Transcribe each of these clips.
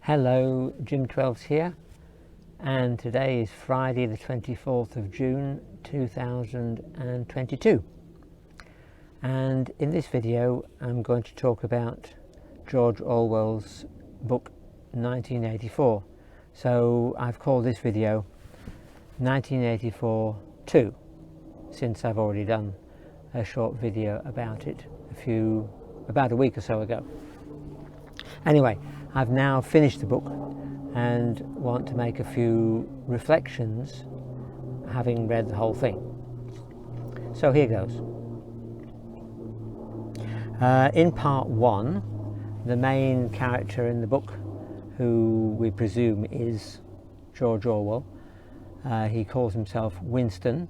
Hello, Jim12's here, and today is Friday the 24th of June 2022, and in this video I'm going to talk about George Orwell's book 1984. So I've called this video 1984 2, since I've already done a short video about it about a week or so ago. Anyway, I've now finished the book and want to make a few reflections having read the whole thing. So here goes. In part 1, the main character in the book, who we presume is George Orwell, he calls himself Winston,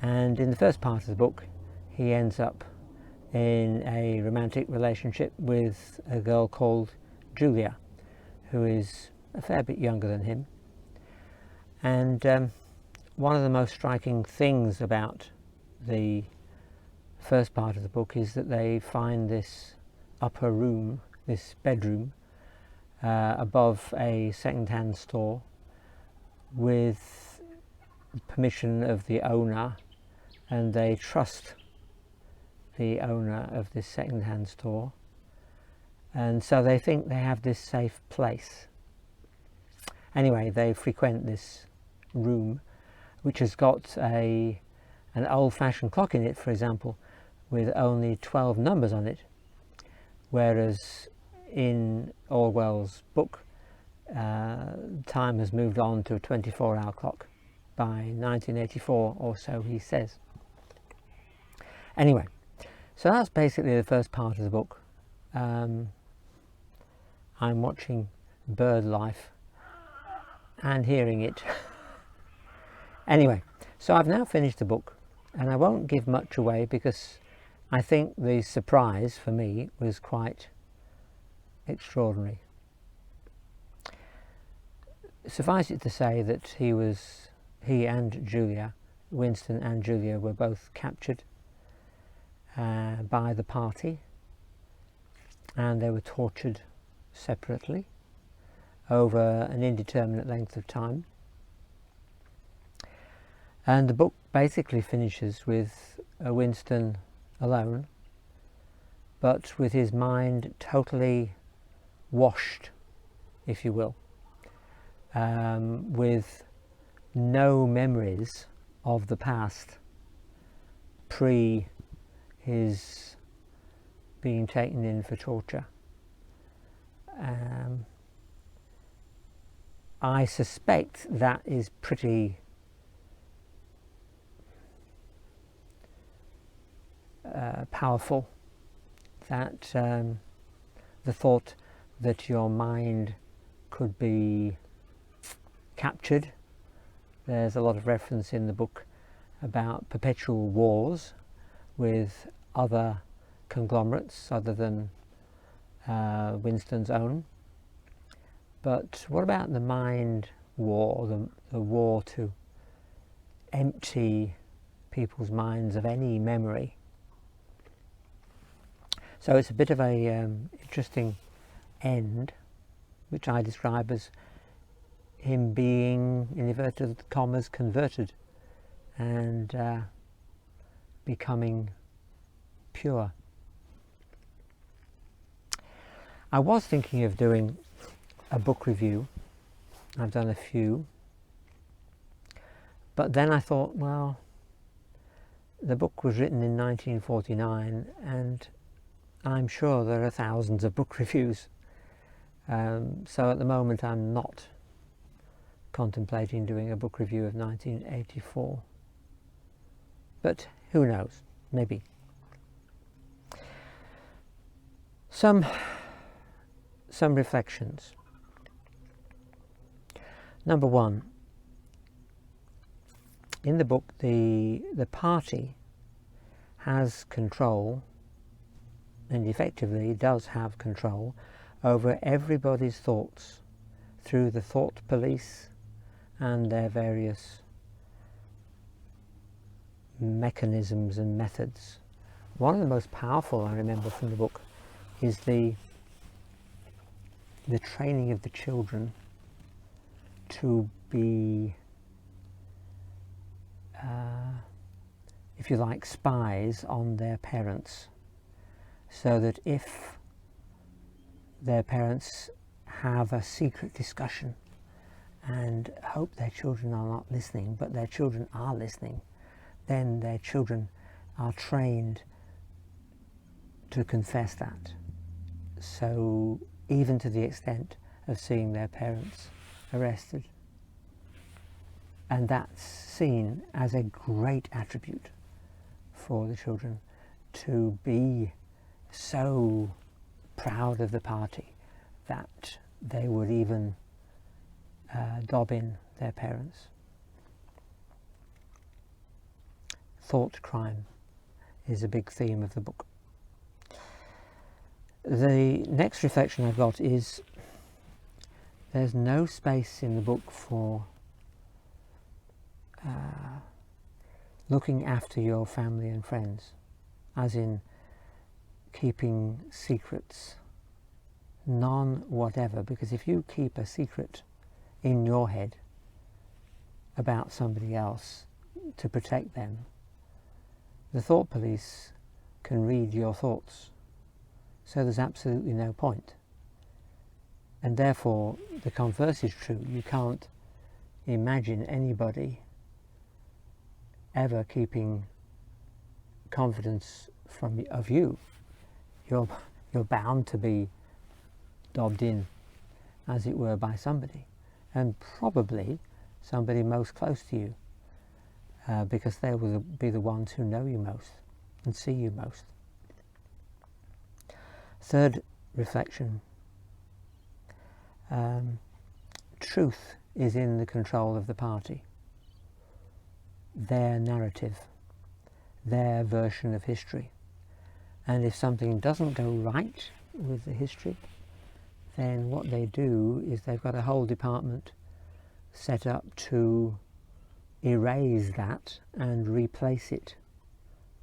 and in the first part of the book he ends up in a romantic relationship with a girl called Julia, who is a fair bit younger than him. And one of the most striking things about the first part of the book is that they find this upper room, this bedroom, above a second-hand store with permission of the owner, and they trust the owner of this second-hand store, and so they think they have this safe place. Anyway, they frequent this room, which has got an old-fashioned clock in it, for example, with only 12 numbers on it, whereas in Orwell's book time has moved on to a 24-hour clock by 1984 or so, he says. Anyway, so that's basically the first part of the book. I'm watching bird life and hearing it. Anyway, so I've now finished the book, and I won't give much away because I think the surprise for me was quite extraordinary. Suffice it to say that he and Julia, Winston and Julia, were both captured by the party, and they were tortured separately over an indeterminate length of time. And the book basically finishes with Winston alone, but with his mind totally washed, if you will, with no memories of the past pre his being taken in for torture. I suspect that is pretty powerful, that the thought that your mind could be captured. There's a lot of reference in the book about perpetual wars with other conglomerates other than Winston's own. But what about the mind war, the war to empty people's minds of any memory? So it's a bit of a interesting end, which I describe as him being, in inverted commas, converted and becoming pure. I was thinking of doing a book review. I've done a few, but then I thought, well, the book was written in 1949 and I'm sure there are thousands of book reviews, so at the moment I'm not contemplating doing a book review of 1984, but who knows, maybe. Some reflections. Number one, in the book the party has control, and effectively does have control, over everybody's thoughts through the thought police and their various mechanisms and methods. One of the most powerful, I remember from the book, is the the training of the children to be, if you like, spies on their parents, so that if their parents have a secret discussion and hope their children are not listening, but their children are listening, then their children are trained to confess that. So even to the extent of seeing their parents arrested. And that's seen as a great attribute for the children, to be so proud of the party that they would even dob in their parents. Thought crime is a big theme of the book. The next reflection I've got is there's no space in the book for looking after your family and friends, as in keeping secrets, none whatever, because if you keep a secret in your head about somebody else to protect them, the thought police can read your thoughts, so there's absolutely no point. And therefore the converse is true. You can't imagine anybody ever keeping confidence of you. You're bound to be dobbed in, as it were, by somebody, and probably somebody most close to you, because they will be the ones who know you most and see you most. Third reflection, truth is in the control of the party. Their narrative, their version of history. And if something doesn't go right with the history, then what they do is they've got a whole department set up to erase that and replace it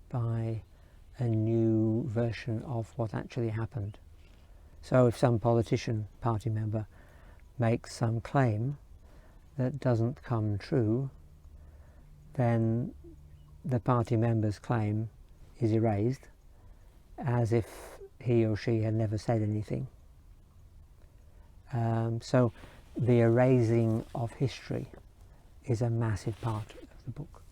by a new version of what actually happened. So if some politician, party member, makes some claim that doesn't come true, then the party member's claim is erased as if he or she had never said anything. So the erasing of history is a massive part of the book.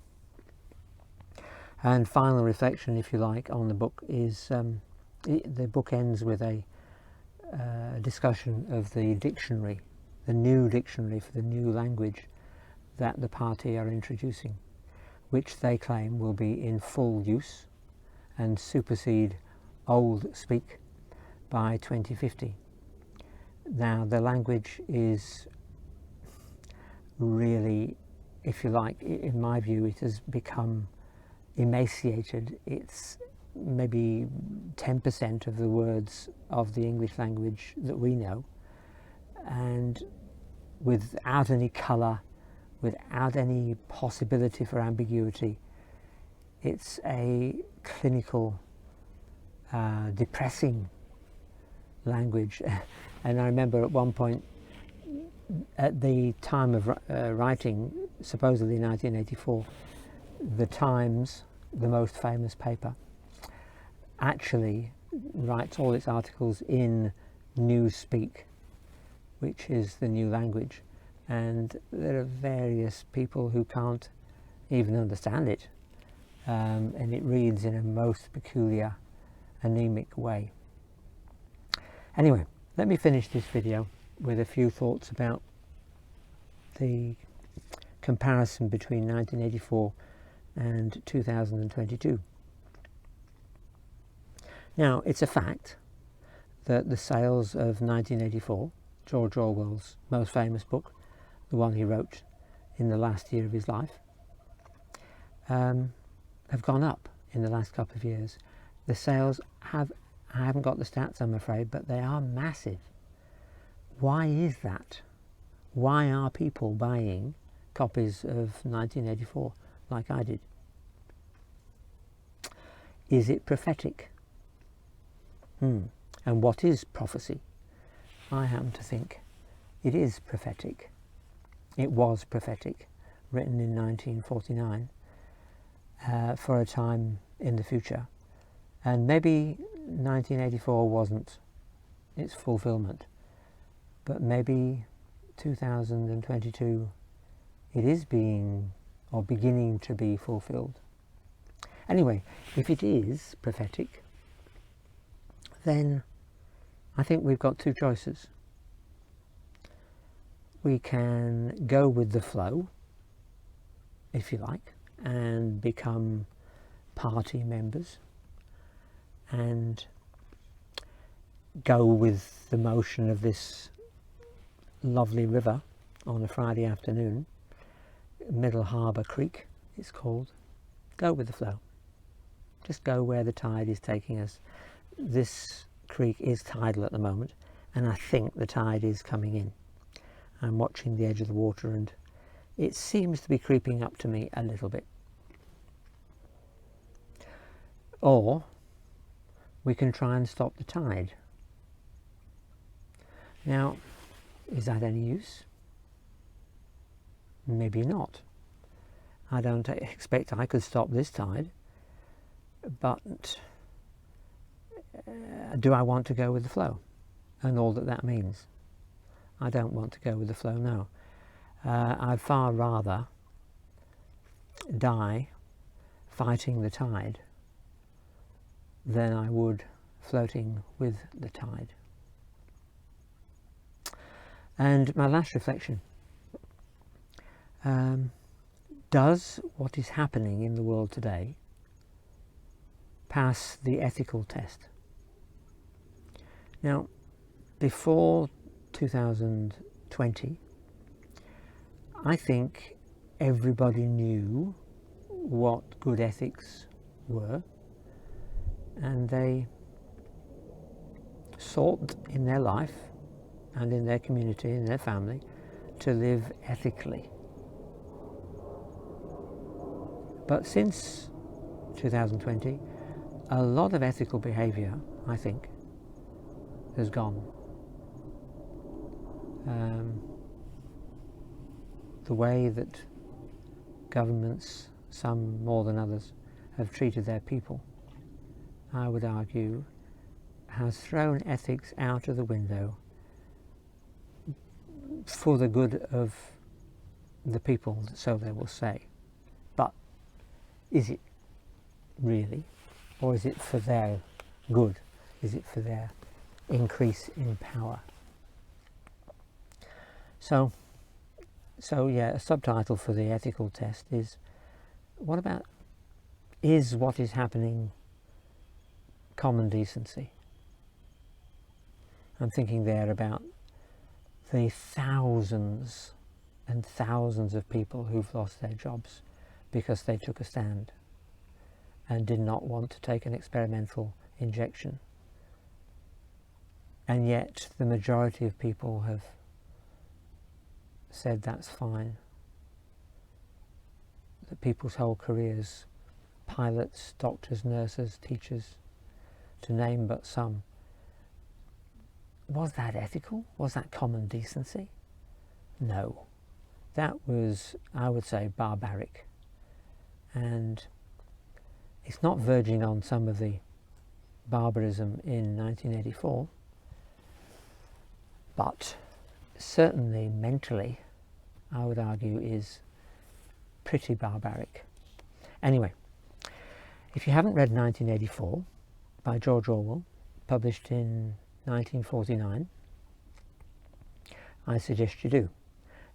And final reflection, if you like, on the book is the book ends with a discussion of the dictionary, the new dictionary for the new language that the party are introducing, which they claim will be in full use and supersede old speak by 2050. Now the language is really, if you like, in my view, it has become emaciated. It's maybe 10% of the words of the English language that we know, and without any colour, without any possibility for ambiguity. It's a clinical, depressing language. And I remember at one point, at the time of writing, supposedly 1984, the Times, the most famous paper, actually writes all its articles in Newspeak, which is the new language, and there are various people who can't even understand it, and it reads in a most peculiar, anemic way. Anyway, let me finish this video with a few thoughts about the comparison between 1984 and 2022. Now, it's a fact that the sales of 1984, George Orwell's most famous book, the one he wrote in the last year of his life, have gone up in the last couple of years. The sales have, I haven't got the stats, I'm afraid, but they are massive. Why is that? Why are people buying copies of 1984 like I did? Is it prophetic? And what is prophecy? I happen to think it is prophetic. It was prophetic, written in 1949 for a time in the future. And maybe 1984 wasn't its fulfillment, but maybe 2022 it is being or beginning to be fulfilled. Anyway, if it is prophetic, then I think we've got two choices. We can go with the flow, if you like, and become party members and go with the motion of this lovely river on a Friday afternoon. Middle Harbour Creek it's called. Go with the flow. Just go where the tide is taking us. This creek is tidal at the moment, and I think the tide is coming in. I'm watching the edge of the water and it seems to be creeping up to me a little bit. Or we can try and stop the tide. Now, is that any use? Maybe not. I don't expect I could stop this tide, but do I want to go with the flow and all that that means? I don't want to go with the flow now. I'd far rather die fighting the tide than I would floating with the tide. And my last reflection, does what is happening in the world today pass the ethical test? Now, before 2020, I think everybody knew what good ethics were, and they sought in their life and in their community, in their family, to live ethically. But since 2020, a lot of ethical behaviour, I think, has gone. The way that governments, some more than others, have treated their people, I would argue, has thrown ethics out of the window for the good of the people, so they will say. But is it really? Or is it for their good? Is it for their increase in power? So yeah, a subtitle for the ethical test is, what about, is what is happening common decency? I'm thinking there about the thousands and thousands of people who've lost their jobs because they took a stand and did not want to take an experimental injection. And yet the majority of people have said that's fine. That people's whole careers, pilots, doctors, nurses, teachers, to name but some, was that ethical? Was that common decency? No. That was, I would say, barbaric. And it's not verging on some of the barbarism in 1984, but certainly mentally, I would argue, is pretty barbaric. Anyway, if you haven't read 1984 by George Orwell, published in 1949, I suggest you do.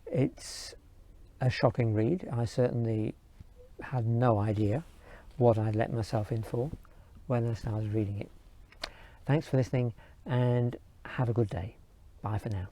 It's a shocking read. I certainly had no idea what I'd let myself in for when I started reading it. Thanks for listening and have a good day. Bye for now.